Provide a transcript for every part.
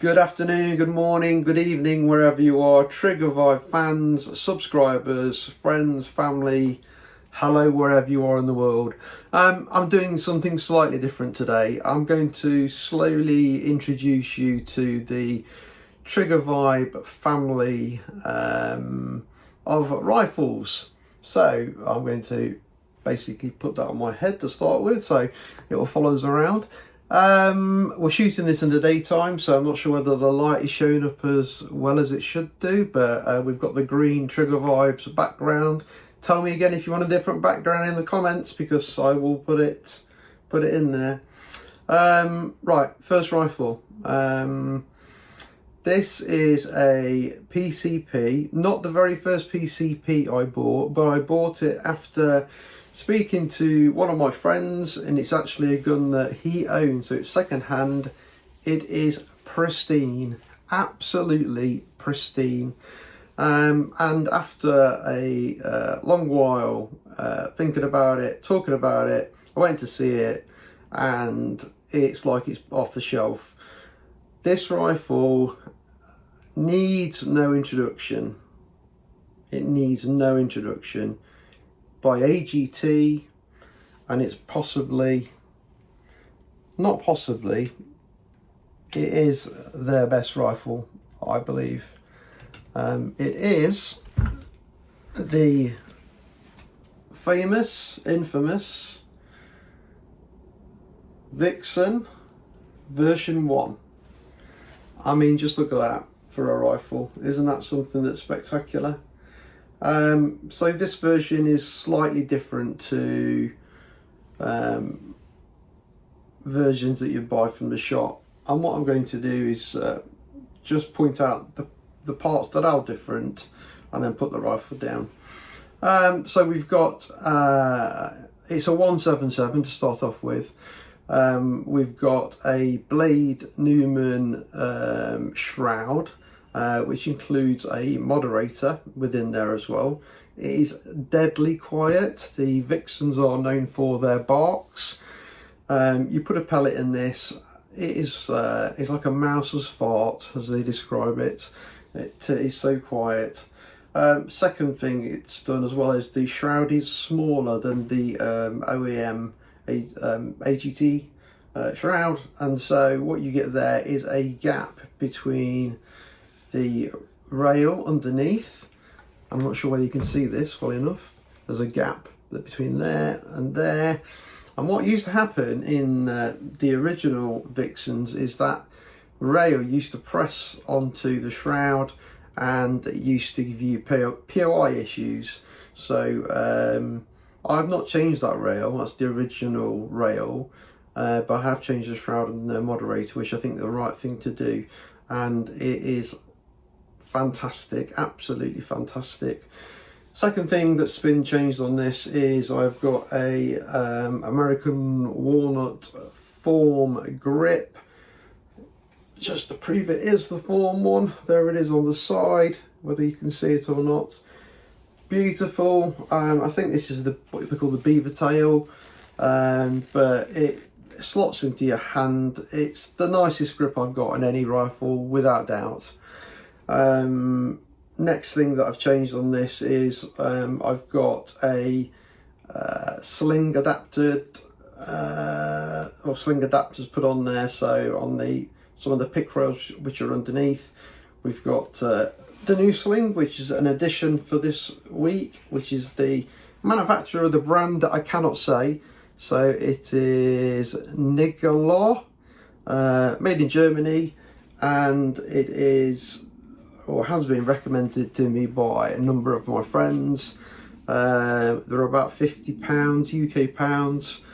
Good afternoon, good morning, good evening, wherever you are, Trigger Vibe fans, subscribers, friends, family, hello wherever you are in the world. I'm doing something slightly different today. I'm going to slowly introduce you to the Trigger Vibe family of rifles. So I'm going to basically put that on my head to start with, so it will follow us around. We're shooting this in the daytime, so I'm not sure whether the light is showing up as well as it should do, but we've got the green Trigger Vibes background. Tell me again if you want a different background in the comments, because I will put it in there. Right, first rifle. This is a PCP, not the very first PCP I bought, but I bought it after speaking to one of my friends, and it's actually a gun that he owns, so it's second hand. It is pristine, absolutely pristine. And after a long while thinking about it, talking about it, I went to see it, and it's like it's off the shelf. This rifle needs no introduction. It needs no introduction. By AGT, and it's it is their best rifle, I believe. It is the infamous Vixen version 1. I mean, just look at that for a rifle. Isn't that something that's spectacular? So this version is slightly different to versions that you buy from the shop, and what I'm going to do is just point out the parts that are different and then put the rifle down. So we've got it's a 177 to start off with. We've got a Blade Newman shroud, which includes a moderator within there as well. It is deadly quiet. The Vixens are known for their barks. You put a pellet in this, it's like a mouse's fart, as they describe it. It is so quiet. Second thing it's done as well is the shroud is smaller than the OEM AGT shroud, and so what you get there is a gap between the rail underneath. I'm not sure whether you can see this well enough. There's a gap between there and there. And what used to happen in the original Vixens is that rail used to press onto the shroud, and it used to give you POI issues. So I've not changed that rail. That's the original rail, but I have changed the shroud and the moderator, which I think is the right thing to do, and it is fantastic, absolutely fantastic. Second thing that's been changed on this is I've got a American walnut form grip, just to prove it is the form one. There it is on the side, whether you can see it or not. Beautiful. I think this is what they call the beaver tail, but it slots into your hand. It's the nicest grip I've got on any rifle, without doubt. Next thing that I've changed on this is I've got a sling adapter, or sling adapters put on there. So on some of the pick rails which are underneath, we've got the new sling, which is an addition for this week, which is the manufacturer of the brand that I cannot say. So it is Nigala, made in Germany, and it is, or has been recommended to me by a number of my friends. They're about £50 UK pounds.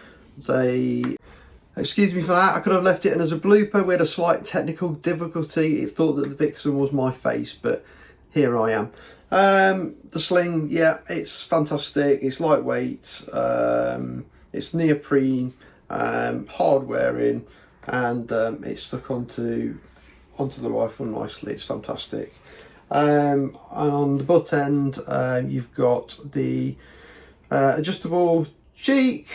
Excuse me for that, I could have left it in as a blooper. We had a slight technical difficulty. It thought that the Vixen was my face, but here I am. The sling, yeah, it's fantastic. It's lightweight, it's neoprene, hard wearing, and it's stuck onto the rifle nicely. It's fantastic. And on the butt end, you've got the adjustable cheek,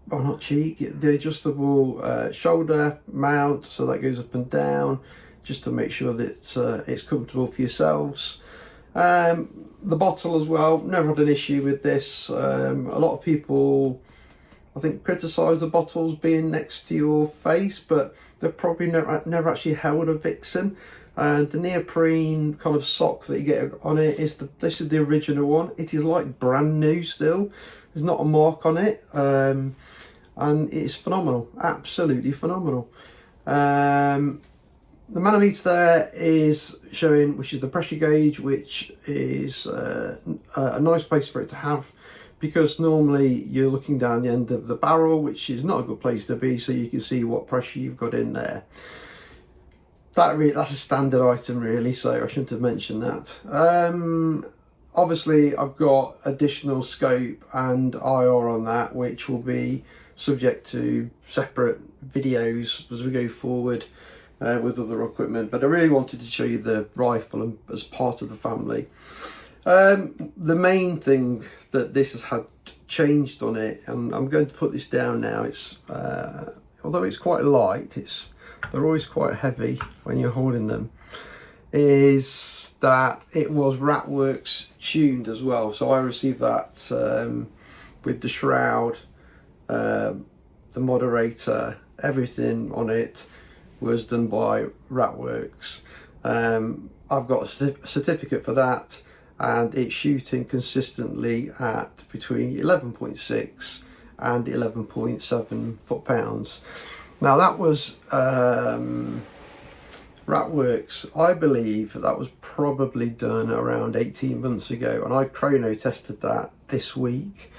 or not cheek, the adjustable shoulder mount, so that goes up and down. just to make sure that it's comfortable for yourselves. The bottle as well, never had an issue with this. A lot of people, I think, criticise the bottles being next to your face, but they've probably never actually held a Vixen. And the neoprene kind of sock that you get on it this is the original one. It is like brand new still. There's not a mark on it, and it's phenomenal, absolutely phenomenal. The manometer there is showing, which is the pressure gauge, which is a nice place for it to have, because normally you're looking down the end of the barrel, which is not a good place to be, so you can see what pressure you've got in there. That's a standard item really, so I shouldn't have mentioned that. Obviously I've got additional scope and IR on that, which will be subject to separate videos as we go forward with other equipment, but I really wanted to show you the rifle as part of the family. The main thing that this has had changed on it, and I'm going to put this down now, it's although it's quite light, they're always quite heavy when you're holding them, is that it was Ratworks tuned as well. So I received that with the shroud, the moderator, everything on it was done by Ratworks. I've got a certificate for that, and it's shooting consistently at between 11.6 and 11.7 foot-pounds. Now that was Ratworks. I believe that was probably done around 18 months ago, and I chrono tested that this week.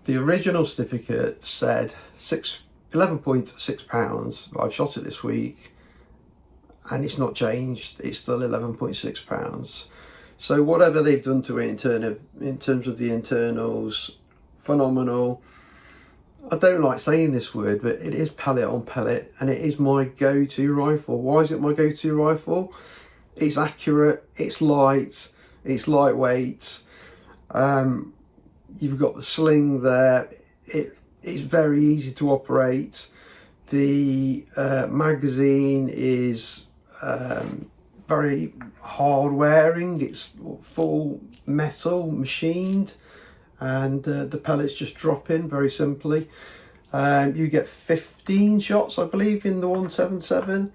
The original certificate said 11.6 pounds. I've shot it this week and it's not changed, it's still 11.6 pounds. So whatever they've done to it in terms of the internals, phenomenal. I don't like saying this word, but it is pellet on pellet, and it is my go-to rifle. Why is it my go-to rifle? It's accurate, it's light, it's lightweight. You've got the sling there. It's very easy to operate. The magazine is very hard wearing. It's full metal, machined, and the pellets just drop in very simply. You get 15 shots, I believe, in the 177.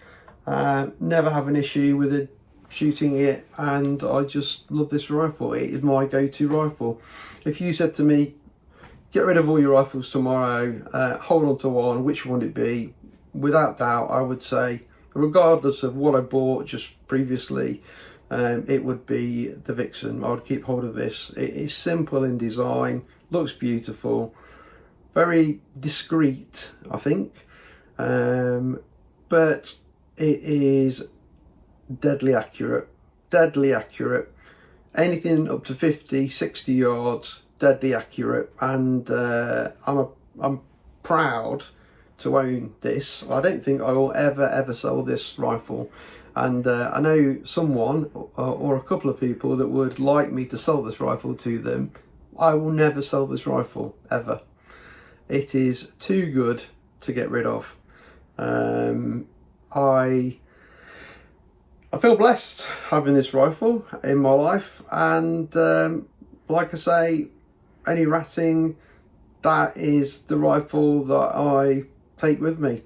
Never have an issue with it, shooting it, and I just love this rifle. It is my go-to rifle. If you said to me, get rid of all your rifles tomorrow, hold on to one, which one would it be? Without doubt, I would say, regardless of what I bought just previously, it would be the Vixen. I would keep hold of this. It is simple in design, looks beautiful, very discreet, I think, but it is deadly accurate. Anything up to 50, 60 yards, deadly accurate, and I'm proud to own this. I don't think I will ever sell this rifle, and I know someone or a couple of people that would like me to sell this rifle to them. I will never sell this rifle, ever. It is too good to get rid of. I feel blessed having this rifle in my life, and like I say, any ratting, that is the rifle that I take with me.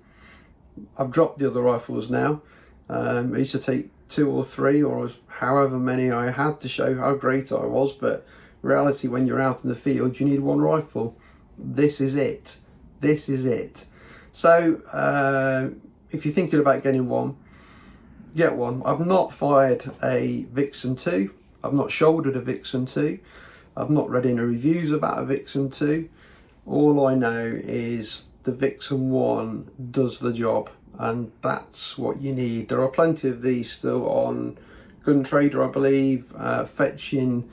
I've dropped the other rifles now. I used to take 2 or 3 or however many I had to show how great I was, but in reality, when you're out in the field, you need one rifle. This is it. This is it. So if you're thinking about getting one, get one. I've not fired a Vixen 2. I've not shouldered a Vixen 2. I've not read any reviews about a Vixen 2. All I know is the Vixen 1 does the job, and that's what you need. There are plenty of these still on Gun Trader, I believe, fetching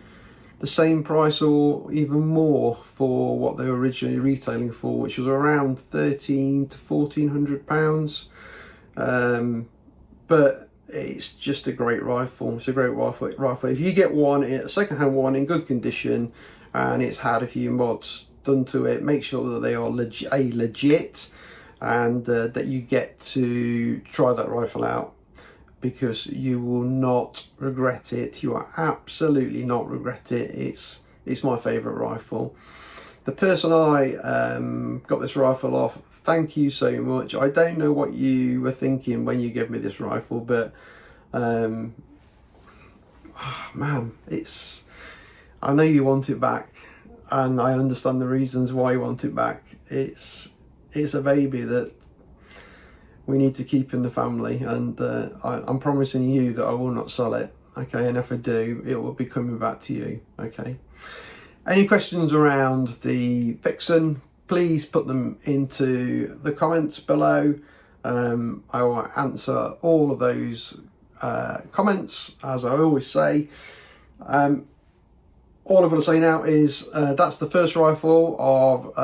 the same price or even more for what they were originally retailing for, which was around £1,300 to £1,400. But it's just a great rifle. It's a great rifle. If you get one, a second-hand one in good condition, and it's had a few mods done to it, make sure that they are legit, and that you get to try that rifle out. because you will not regret it. You will absolutely not regret it. It's my favourite rifle. The person I got this rifle off, thank you so much. I don't know what you were thinking when you gave me this rifle, but man, I know you want it back, and I understand the reasons why you want it back. It's a baby that we need to keep in the family, and I'm promising you that I will not sell it, okay? And if I do, it will be coming back to you, okay? Any questions around the Vixen, please put them into the comments below. I will answer all of those comments, as I always say. All I'm going to say now is that's the first rifle of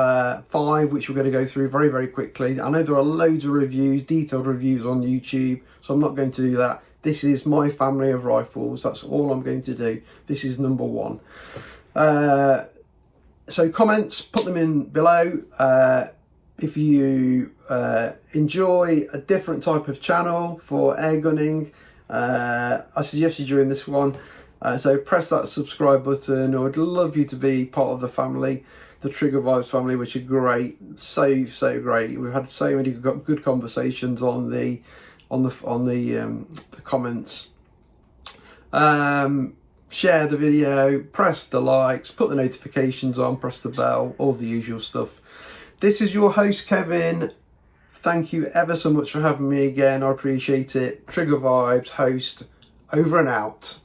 5, which we're going to go through very, very quickly. I know there are loads of reviews, detailed reviews on YouTube, so I'm not going to do that. This is my family of rifles. That's all I'm going to do. This is number 1. So comments, put them in below. If you enjoy a different type of channel for airgunning, I suggest you join this one. So press that subscribe button. I would love you to be part of the family, the Trigger Vibes family, which are great, so great. We've had so many good conversations on the comments. Share the video, press the likes, put the notifications on, press the bell, all the usual stuff. This is your host, Kevin. Thank you ever so much for having me again. I appreciate it. Trigger Vibes host, over and out.